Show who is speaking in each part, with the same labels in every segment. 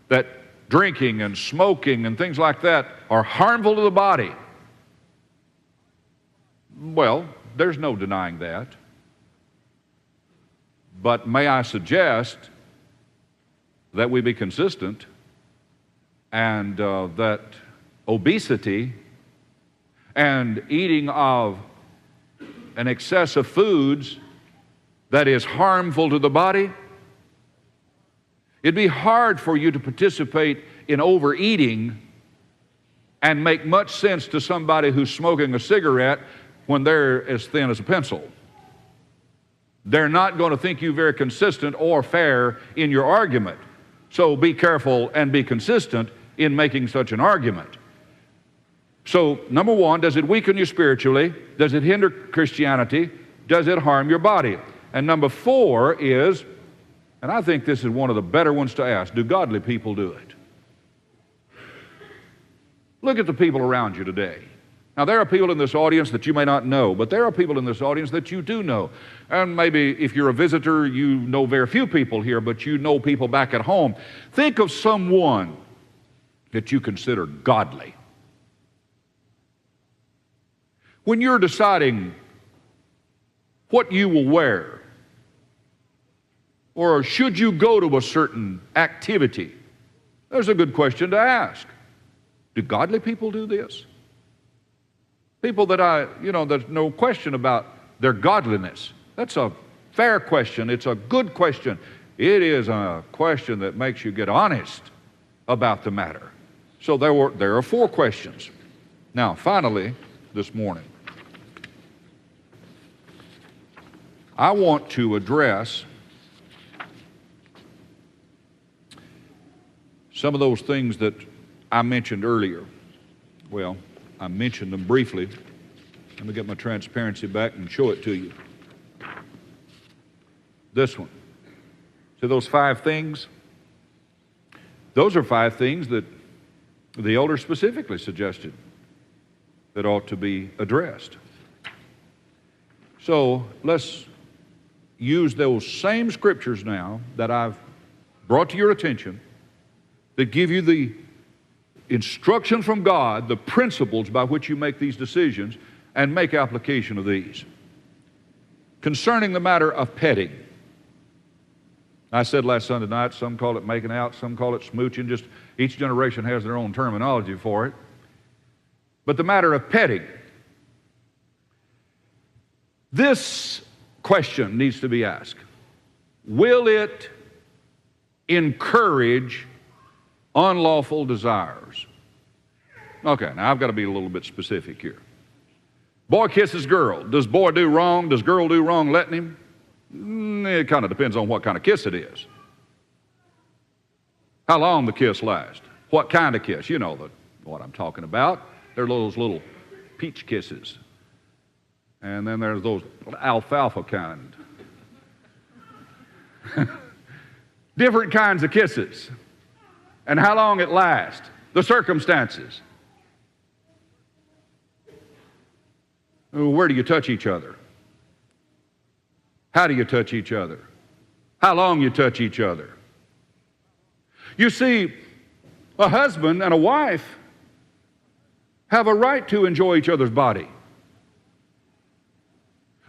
Speaker 1: that drinking and smoking and things like that are harmful to the body. Well, there's no denying that. But may I suggest that we be consistent, and that obesity and eating of an excess of foods that is harmful to the body, it'd be hard for you to participate in overeating and make much sense to somebody who's smoking a cigarette when they're as thin as a pencil. They're not going to think you very consistent or fair in your argument. So be careful and be consistent in making such an argument. So, number one, does it weaken you spiritually? Does it hinder Christianity? Does it harm your body? And number four is, and I think this is one of the better ones to ask, do godly people do it? Look at the people around you today. Now, there are people in this audience that you may not know, but there are people in this audience that you do know. And maybe if you're a visitor, you know very few people here, but you know people back at home. Think of someone that you consider godly. When you're deciding what you will wear, or should you go to a certain activity, there's a good question to ask. Do godly people do this? People that there's no question about their godliness. That's a fair question. It's a good question. It is a question that makes you get honest about the matter. So there are four questions. Now, finally, this morning, I want to address some of those things that I mentioned earlier. Well, I mentioned them briefly. Let me get my transparency back and show it to you. This one. See those 5 things? Those are 5 things that the elder specifically suggested that ought to be addressed. So let's use those same scriptures now that I've brought to your attention that give you the instruction from God, the principles by which you make these decisions, and make application of these. Concerning the matter of petting, I said last Sunday night, some call it making out, some call it smooching, just each generation has their own terminology for it. But the matter of petting, this question needs to be asked. Will it encourage unlawful desires? Okay, now I've got to be a little bit specific here. Boy kisses girl. Does boy do wrong? Does girl do wrong letting him? It kind of depends on what kind of kiss it is. How long the kiss lasts. What kind of kiss? You know what I'm talking about. There are those little peach kisses. And then there's those alfalfa kind. Different kinds of kisses. And how long it lasts. The circumstances. Where do you touch each other? How do you touch each other? How long you touch each other? You see, a husband and a wife have a right to enjoy each other's body.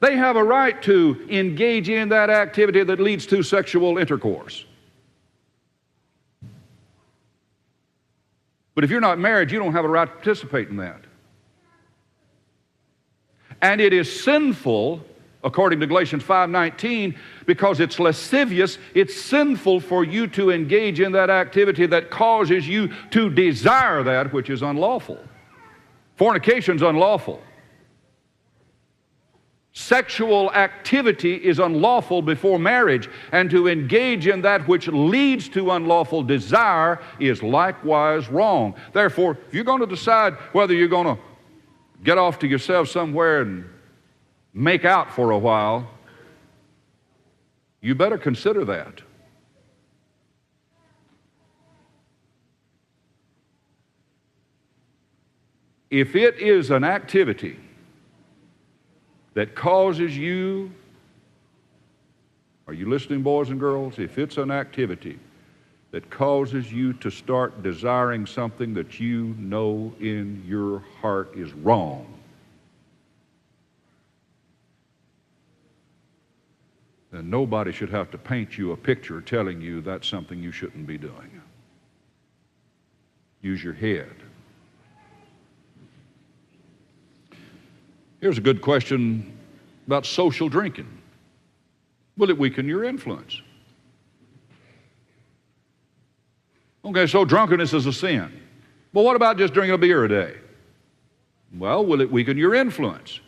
Speaker 1: They have a right to engage in that activity that leads to sexual intercourse. But if you're not married, you don't have a right to participate in that. And it is sinful, according to Galatians 5:19, because it's lascivious. It's sinful for you to engage in that activity that causes you to desire that which is unlawful. Fornication's unlawful. Sexual activity is unlawful before marriage, and to engage in that which leads to unlawful desire is likewise wrong. Therefore, if you're going to decide whether you're going to get off to yourself somewhere and make out for a while, you better consider that. If it is an activity that causes you, are you listening, boys and girls? If it's an activity that causes you to start desiring something that you know in your heart is wrong, then nobody should have to paint you a picture telling you that's something you shouldn't be doing. Use your head. Here's a good question about social drinking. Will it weaken your influence? Okay, so drunkenness is a sin. But what about just drinking a beer a day? Well, will it weaken your influence?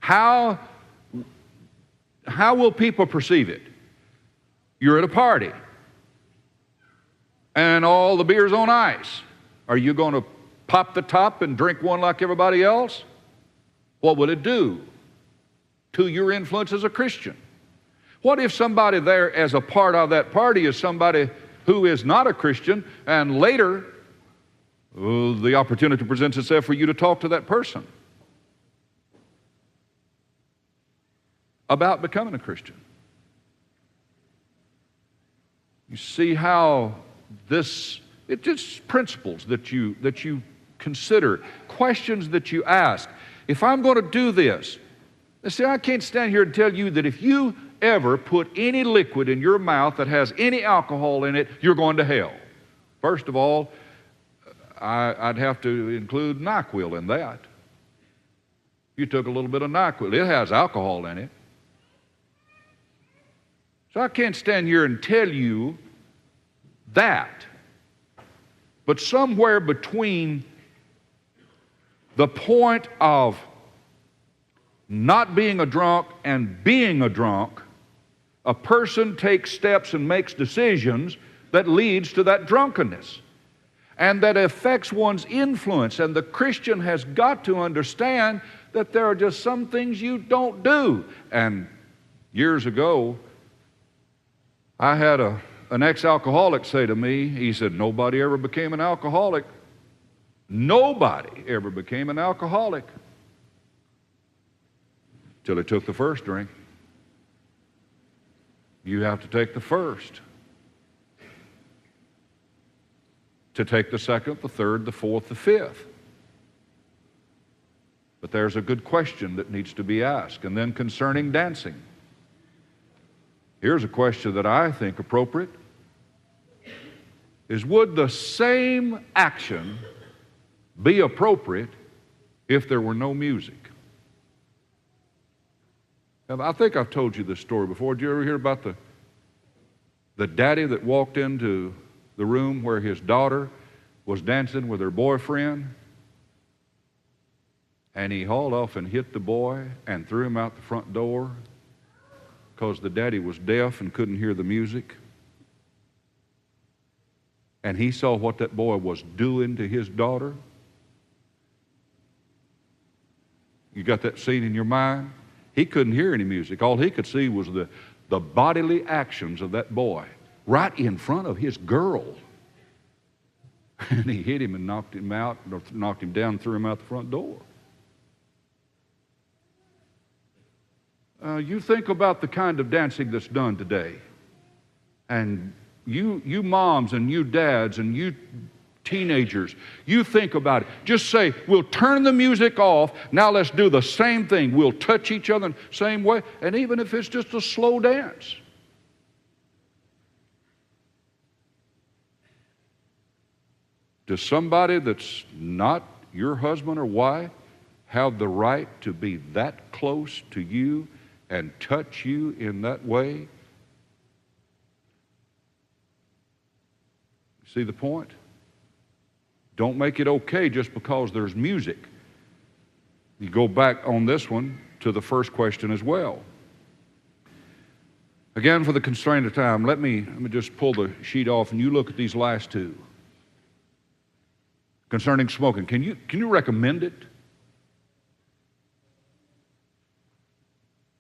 Speaker 1: How will people perceive it? You're at a party and all the beer's on ice. Are you going to pop the top and drink one like everybody else? What will it do to your influence as a Christian? What if somebody there as a part of that party is somebody who is not a Christian, and later the opportunity presents itself for you to talk to that person about becoming a Christian? You see how it's just principles that you consider, questions that you ask. If I'm going to do this, see, I can't stand here and tell you that if you ever put any liquid in your mouth that has any alcohol in it, you're going to hell. First of all, I'd have to include NyQuil in that. You took a little bit of NyQuil, it has alcohol in it. So I can't stand here and tell you that. But somewhere between the point of not being a drunk and being a drunk, a person takes steps and makes decisions that leads to that drunkenness, and that affects one's influence. And the Christian has got to understand that there are just some things you don't do. And years ago, I had an ex-alcoholic say to me, he said, nobody ever became an alcoholic. Nobody ever became an alcoholic till he took the first drink. You have to take the first to take the second, the third, the fourth, the fifth. But there's a good question that needs to be asked. And then concerning dancing, here's a question that I think appropriate, is would the same action be appropriate if there were no music? Now, I think I've told you this story before. Did you ever hear about the daddy that walked into the room where his daughter was dancing with her boyfriend, and he hauled off and hit the boy and threw him out the front door because the daddy was deaf and couldn't hear the music? And he saw what that boy was doing to his daughter. You got that scene in your mind? He couldn't hear any music. All he could see was the bodily actions of that boy right in front of his girl. And he hit him and knocked him out, or knocked him down and threw him out the front door. You think about the kind of dancing that's done today. And you moms and you dads and you teenagers, you think about it. Just say, we'll turn the music off. Now let's do the same thing. We'll touch each other the same way. And even if it's just a slow dance. Does somebody that's not your husband or wife have the right to be that close to you and touch you in that way? See the point? Don't make it okay just because there's music. You go back on this one to the first question as well. Again, for the constraint of time, let me just pull the sheet off and you look at these last two. Concerning smoking, can you recommend it?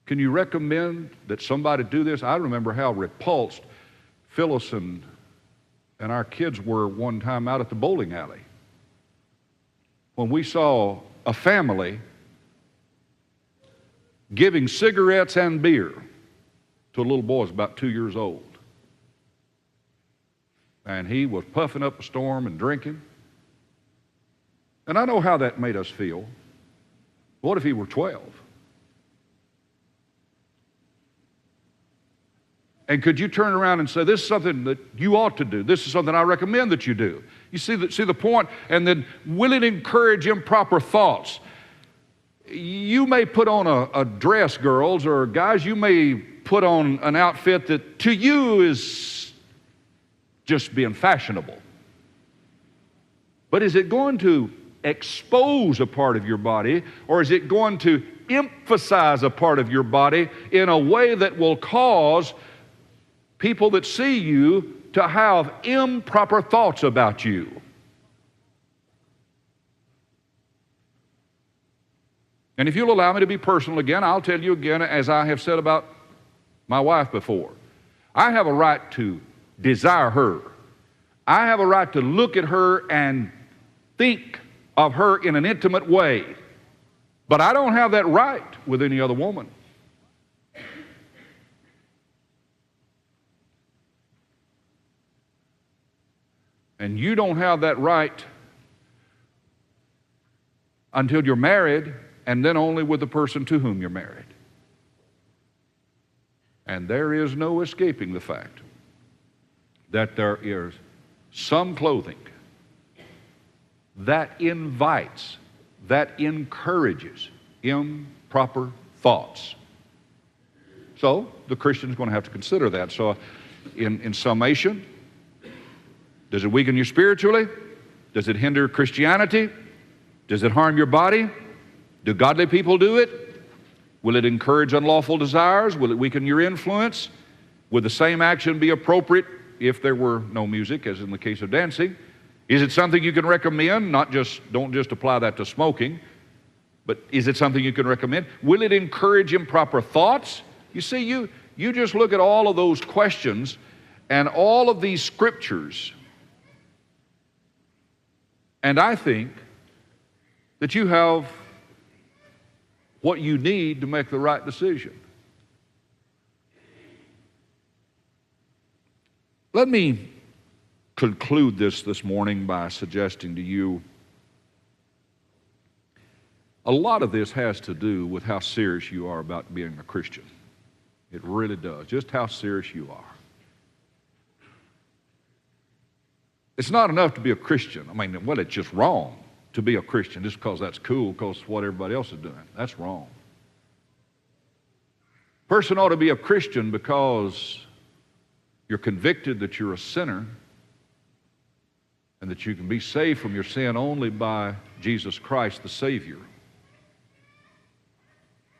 Speaker 1: Can you recommend that somebody do this? I remember how repulsed Phyllis and our kids were one time out at the bowling alley when we saw a family giving cigarettes and beer to a little boy who was about 2 years old. and he was puffing up a storm and drinking. And I know how that made us feel. What if he were 12? And could you turn around and say, this is something that you ought to do. This is something I recommend that you do. You see the point? And then will it encourage improper thoughts? You may put on a dress, girls, or guys, you may put on an outfit that to you is just being fashionable. But is it going to expose a part of your body, or is it going to emphasize a part of your body in a way that will cause people that see you to have improper thoughts about you? And if you'll allow me to be personal again, I'll tell you again, as I have said about my wife before, I have a right to desire her. I have a right to look at her and think of her in an intimate way. But I don't have that right with any other woman. And you don't have that right until you're married, and then only with the person to whom you're married. And there is no escaping the fact that there is some clothing that invites, that encourages improper thoughts. So the Christian is going to have to consider that. So in summation, does it weaken you spiritually? Does it hinder Christianity? Does it harm your body? Do godly people do it? Will it encourage unlawful desires? Will it weaken your influence? Would the same action be appropriate if there were no music, as in the case of dancing? Is it something you can recommend? Don't just apply that to smoking, but is it something you can recommend? Will it encourage improper thoughts? You see, you just look at all of those questions and all of these scriptures, and I think that you have what you need to make the right decision. Let me conclude this morning by suggesting to you a lot of this has to do with how serious you are about being a Christian. It really does, just how serious you are. It's not enough to be a Christian. I mean, well, it's just wrong to be a Christian just because that's cool, because what everybody else is doing. That's wrong. A person ought to be a Christian because you're convicted that you're a sinner and that you can be saved from your sin only by Jesus Christ, the Savior.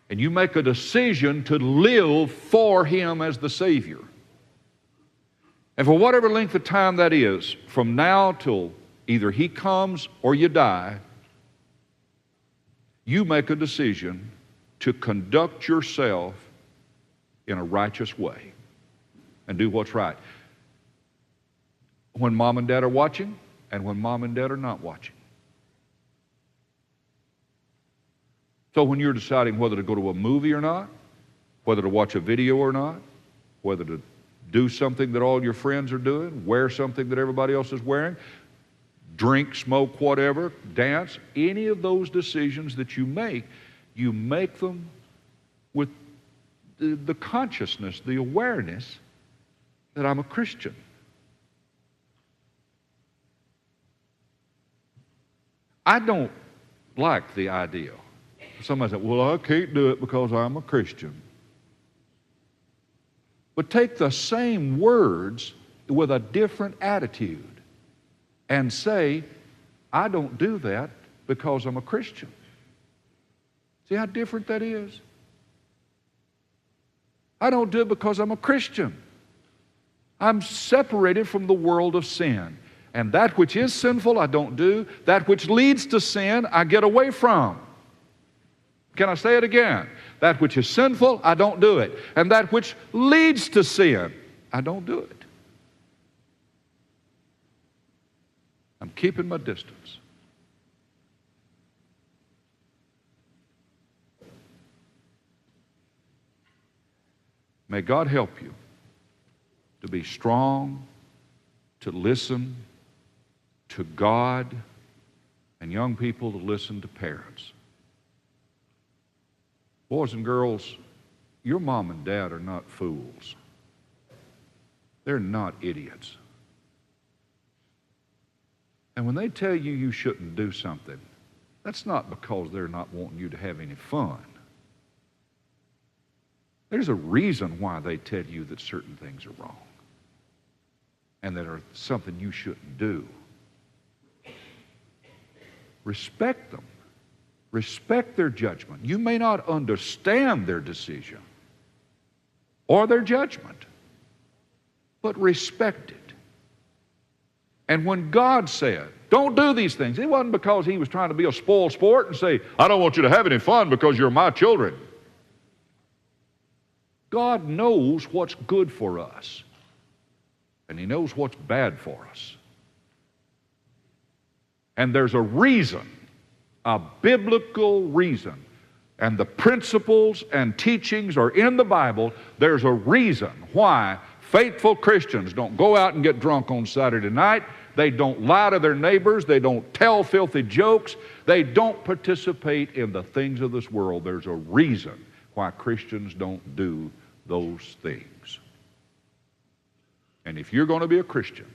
Speaker 1: And you make a decision to live for Him as the Savior. And for whatever length of time that is, from now till either He comes or you die, you make a decision to conduct yourself in a righteous way and do what's right. When mom and dad are watching and when mom and dad are not watching. So when you're deciding whether to go to a movie or not, whether to watch a video or not, whether to do something that all your friends are doing, wear something that everybody else is wearing, drink, smoke, whatever, dance, any of those decisions that you make them with the consciousness, the awareness that I'm a Christian. I don't like the idea. Somebody said, well, I can't do it because I'm a Christian. But take the same words with a different attitude and say, I don't do that because I'm a Christian. See how different that is? I don't do it because I'm a Christian. I'm separated from the world of sin. And that which is sinful, I don't do. That which leads to sin, I get away from. Can I say it again? That which is sinful, I don't do it. And that which leads to sin, I don't do it. I'm keeping my distance. May God help you to be strong, to listen to God and young people to listen to parents. Boys and girls, your mom and dad are not fools. They're not idiots. And when they tell you you shouldn't do something, that's not because they're not wanting you to have any fun. There's a reason why they tell you that certain things are wrong and that are something you shouldn't do. Respect them. Respect their judgment. You may not understand their decision or their judgment, but respect it. And when God said, don't do these things, it wasn't because he was trying to be a spoiled sport and say, I don't want you to have any fun because you're my children. God knows what's good for us, and he knows what's bad for us. And there's a reason, a biblical reason, and the principles and teachings are in the Bible. There's a reason why faithful Christians don't go out and get drunk on Saturday night. They don't lie to their neighbors. They don't tell filthy jokes. They don't participate in the things of this world. There's a reason why Christians don't do those things. And if you're going to be a Christian,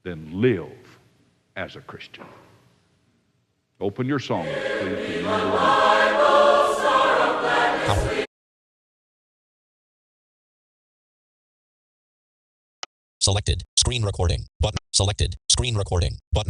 Speaker 1: then live as a Christian. Open your song, please, to number 1.
Speaker 2: Selected. Screen recording. Button. Selected. Screen recording. Button.